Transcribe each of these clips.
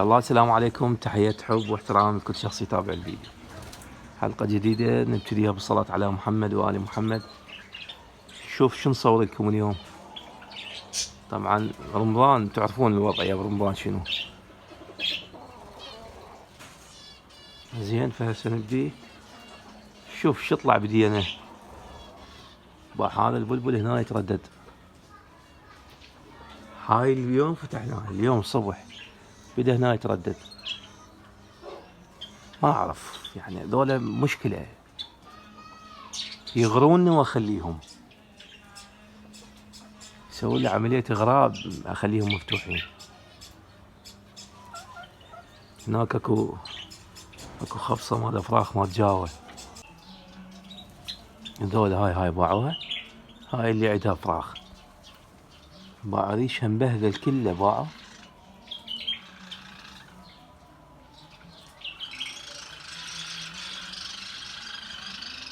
الله السلام عليكم، تحية حب واحترام لكل شخص يتابع الفيديو. حلقة جديدة نبتديها بالصلاة على محمد وآل محمد. شوف شو نصور لكم اليوم. طبعا رمضان تعرفون الوضع يا برمضان شنو. زين فهسه نبدي. شوف شو طلع بدينا. هذا البلبل هنا يتردد. هاي اليوم فتحناها اليوم الصبح، بدا هنا يتردد. ما اعرف يعني ذولا مشكلة، يغروني واخليهم، يسوي لي عملية اغراب اخليهم مفتوحين. هناك اكو خفصة مال فراخ مال جاوة، ذولا هاي باعوها. هاي اللي عندها فراخ باعوا، ريشها مبهذل كله باعوا.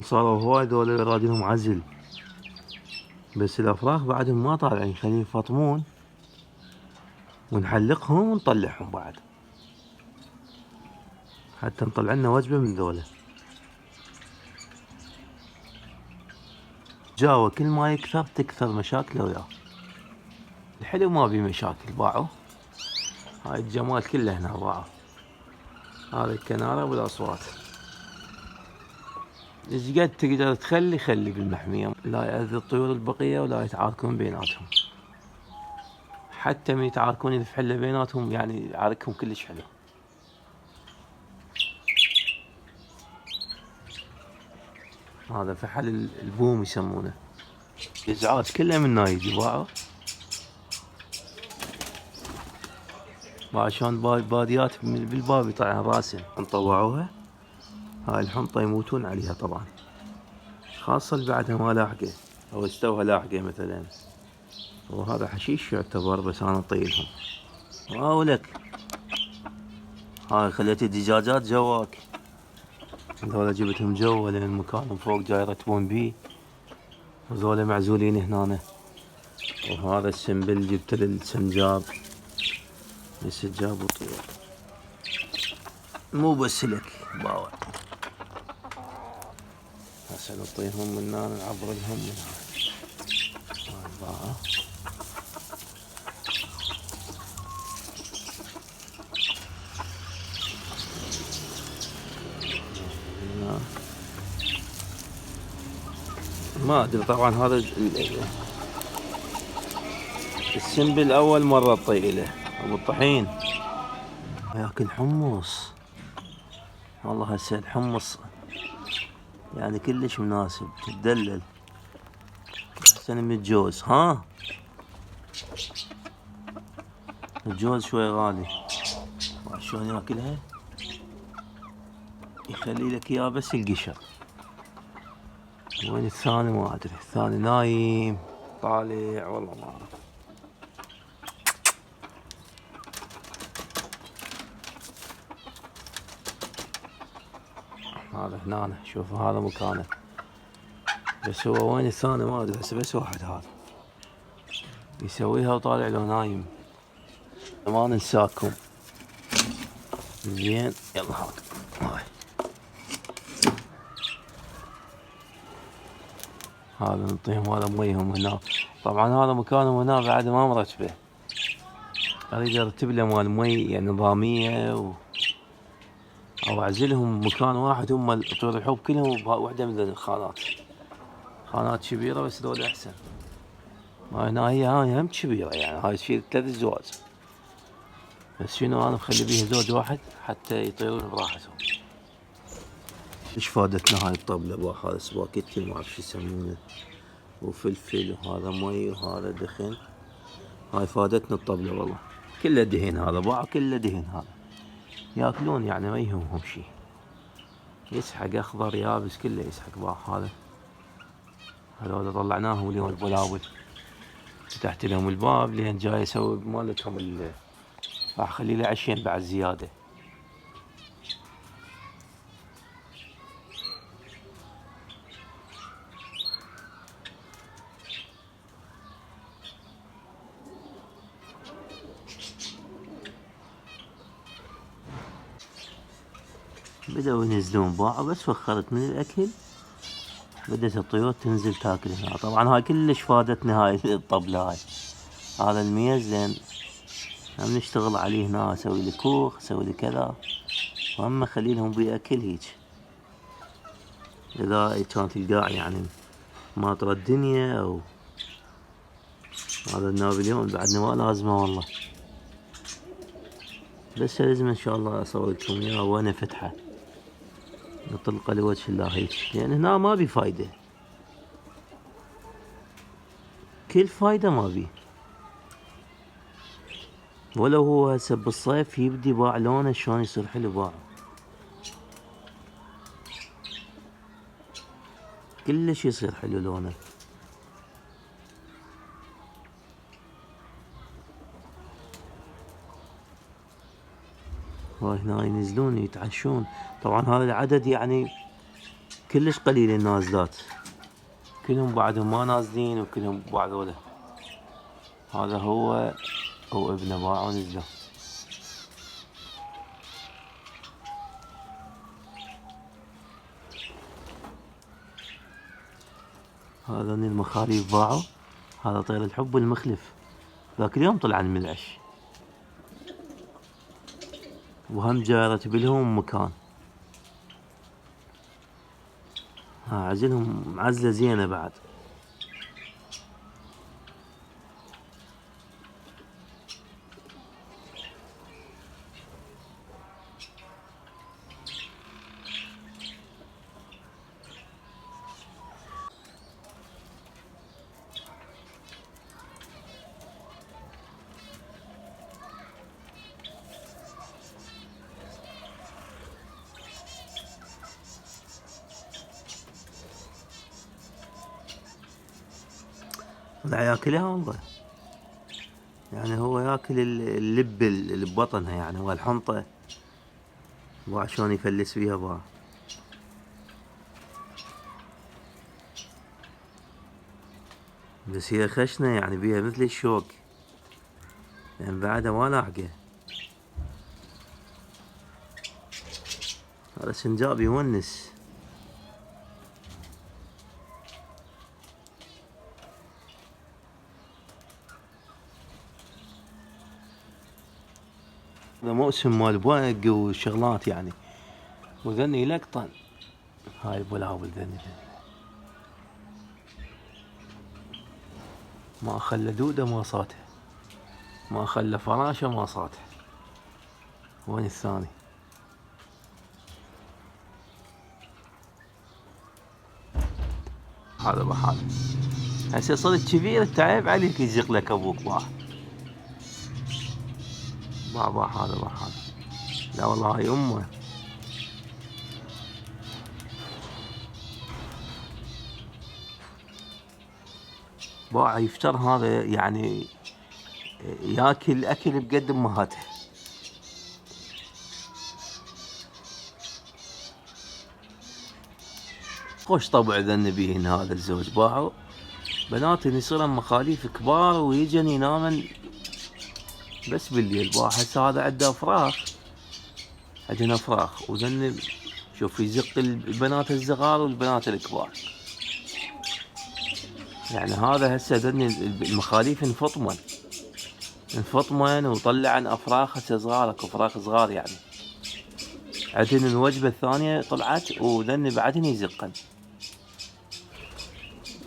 صاروا هواي ذولا راجلهم عزل، بس الافراخ بعدهم ما طالعين، خليه يفطمون ونحلقهم ونطلعهم بعد، حتى نطلع لنا وجبة من ذولا. جاوة كل ما يكثر تكثر مشاكله وياه. الحلو ما بيه مشاكل باعوا. هاي الجمال كله هنا باعوا. هذا الكنارة والاصوات. ايش قد تقدر تخلي خلي بالمحمية، لا يأذي الطيور البقية ولا يتعاركون بيناتهم. حتى من يتعاركون الفحلة بيناتهم يعني عاركهم كلش حلو. هذا فحل البوم يسمونه. الازعاج كله من نايجي باعوا. عشان باديات بالباب يطلعن راسن نطوعوها. هاي الحنطة يموتون عليها طبعا، خاصة اللي بعدها ما لاحقة او استوها لاحقة مثلا. وهذا حشيش يعتبر، بس انا اطيلهم. واولك هاي خليت الدجاجات جواك، هذولا جبتهم جوا لان مكانهم فوق جاي يرتبون بيه، وذولا معزولين هنا. وهذا السنبل جبت للسنجاب، السنجاب وطيور، مو بس لك باور. هسه نعطيهم من هنا، نعبر لهم من هنا. ما ادري طبعا. هذا السنبل اول مرة اطي له ابو الطحين ياكل حمص. والله هسه الحمص يعني كلش مناسب، تدلل احسن من الجوز. ها الجوز شوي غالي، شلون ياكلها؟ يخلي لك اياه بس القشر. وين الثاني؟ ما ادري، الثاني نايم طالع والله ما اعرف. هذا هنا، شوف هذا مكانه، بس هو وين الثاني ما ادري. هسه بس واحد هذا يسويها وطالع له نايم. ما ننساكم. زين يلا هاي. هذا نعطيهم هذا ميهم هنا. طبعا هذا مكانهم هنا بعد ما مرتبه، اريد ارتب له مال مي يعني نظاميه او اعزلهم مكان واحد. هم طيور الحب كلهم بواحده من الخانات، خانات كبيره، بس ذول احسن. هنا هاي هم كبيره يعني، هاي تشيل 3 زواج، بس شنو انا مخلي بيها زوج واحد حتى يطيرون براحتهم. ايش فادتنا هاي الطبله؟ هذا سباكيتي ما اعرف شو يسمونه، وفلفل، وهذا مي، وهذا دخن. هاي فادتنا الطبله والله. كله دهن هذا باع، كله دهن هذا. ياكلون يعني ما يهمهم شي، يسحق اخضر يابس كله يسحق باع. هذول طلعناهم اليوم البلابل، فتحت لهم الباب لين جاي اسوي مالتهم راح اخلي له عشين بعد زياده. بدأوا ينزلون، باعوا بس وخرت من الأكل بدأت الطيور تنزل تاكل هنا. طبعا هاي كلش فادتنا هاي الطبلة هاي، هذا الميز لين هم نشتغل عليه هنا، اسوي لي كوخ، اسوي لي كذا، واما اخلي لهم بيه اكل هيج. اذا كانت القاع يعني ماطرة الدنيا او هذا النابليون بعدنا ما لازمه والله. بس لازم ان شاء الله اصور لكم اياه وانا فتحه نطلقه لوجه الله هيك، لان هنا ما بي فايدة، كل فايدة ما بي. ولو هو هسه بالصيف يبدي باع لونه شلون يصير حلو، باع كلش يصير حلو لونه. هاي هنا ينزلون يتعشون. طبعا هذا العدد يعني كلش قليل النازلات، كلهم بعدهم ما نازلين وكلهم بعد. هذا هو وابنه باعوا ونزلوا. هذول المخاليف باعوا. هذا طير الحب المخلف ذاك اليوم طلع من العش، وهم جارت بلهم مكان. عزلهم عزلة زينة بعد. طلع ياكلها والله، يعني هو ياكل اللب اللي ببطنها، يعني هو الحنطة باع شلون يفلس فيها باع. بس هي خشنة يعني بيها مثل الشوك، يعني بعدها ما لاحقه. هذا سنجاب يونس. هذا موسم مال بوق وشغلات يعني، وذني لقطن. هاي البلاوي ذني ما خلى دودة ما صاته، ما خلى فراشة ما صاته. وين الثاني؟ هذا بحاله هسه صرت كبير تعب عليك يزق لك ابوك باع هذا بحاله. لا والله هاي امه. باع يفتر هذا يعني ياكل اكل بقد امهاته. خوش طبع ذن بيهن هذا الزوج. باعوا بناتهن يصيرن مخاليف كبار ويجن ينامن بس بالليل. باع هسه هذا عنده فراخ، عندنا فراخ وذن شوف يزق البنات الصغار والبنات الكبار. يعني هذا هسه ذن المخاليف انفطمن وطلعن افراخ هسه صغار، اكو فراخ صغار يعني. عندهن الوجبة الثانية طلعت وذن بعدهن يزقن.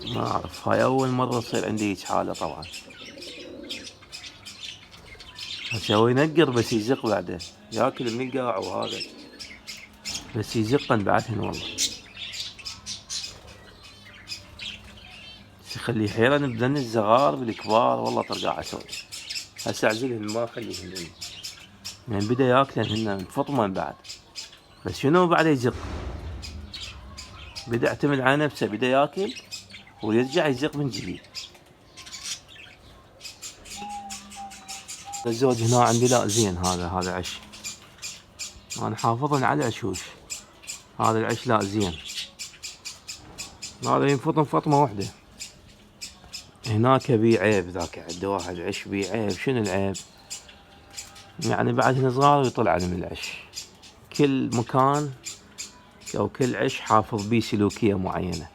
ما اعرف، هاي اول مرة تصير عندي هيج حالة طبعا. هسه هو ينقر بس يزق بعده، ياكل من القاع وهذا بس يزقن بعدهن والله. بس يخلي حيرن بذن الصغار بالكبار والله ترقع عسول. هسه اعزلهن ما اخليهن يعني بدا ياكلن هن فطمن بعد. بس شنو بعد يزق، بدا يعتمد على نفسه، بدا ياكل ويرجع يزق من جديد. الزوج هنا عندي لا زين، هذا عش، انا حافظن على عشوش. هذا العش لا زين، هذا ينفطم فطمة واحدة. هناك بيه عيب، ذاك عنده واحد عش بيه عيب. شنو العيب؟ يعني بعدهن صغار ويطلعن من العش كل مكان أو كل عش حافظ بيه سلوكية معينة.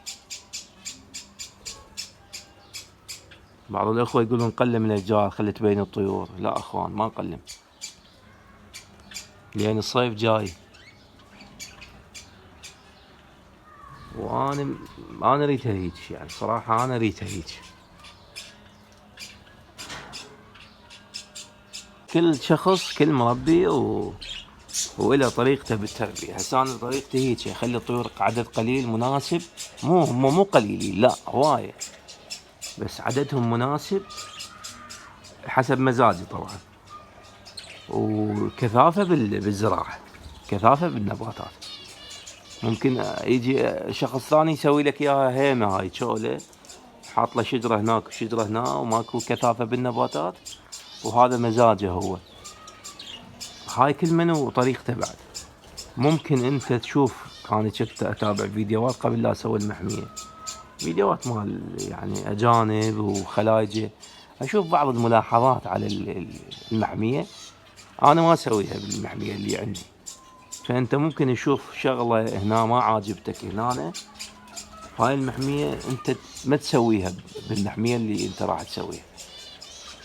بعض الأخوة يقولون نقلم الأشجار خلي تبين الطيور. لا أخوان، ما نقلم، لأن الصيف جاي، وأنا أريدها هيك. يعني صراحة أنا أريدها هيك. كل شخص، كل مربي وإلى طريقته بالتربية. هسه أنا طريقتي هيك، أخلي الطيور عدد قليل مناسب، مو قليلين، لا هواية، بس عددهم مناسب حسب مزاجي طبعا. وكثافة بالزراعة، كثافة بالنباتات. ممكن يجي شخص ثاني يسوي لك اياها هيمة، هاي شغلة حاط له شجرة هناك وشجرة هنا وماكو كثافة بالنباتات، وهذا مزاجه هو. هاي كل من وطريقته. بعد ممكن انت تشوف، انا كنت اتابع فيديوهات قبل لا اسوي المحمية، فيديوهات مال يعني اجانب وخلايجة، اشوف بعض الملاحظات على المحمية انا ما اسويها بالمحمية اللي عندي. فانت ممكن تشوف شغلة هنا ما عاجبتك هنا، هاي المحمية انت ما تسويها بالمحمية اللي انت راح تسويها،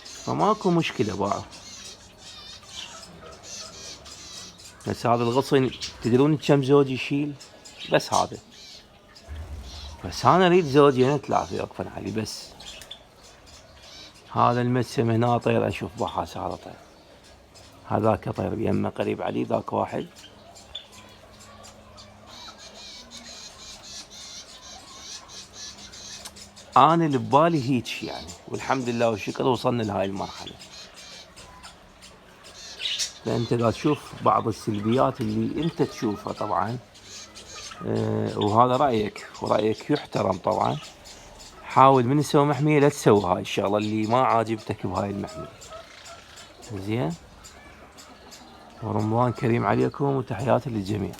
فماكو مشكلة باعه. بس هذا الغصن تدرون كم زوج يشيل؟ بس هذا، بس انا اريد زوجين 3 يوقفن علي بس. هذا المسم هنا طير، اشوف بحاس هذا طير، هذاك طير بيمه قريب علي، ذاك واحد. انا اللي ببالي هيك يعني، والحمد لله والشكر وصلنا لهاي المرحلة. فانت قاعد تشوف بعض السلبيات اللي انت تشوفها طبعا، وهذا رأيك، ورأيك يحترم طبعا. حاول من تسوي محمية لا تسوي هاي الشغلة اللي ما عاجبتك بهاي المحمية. زين، ورمضان كريم عليكم وتحياتي للجميع.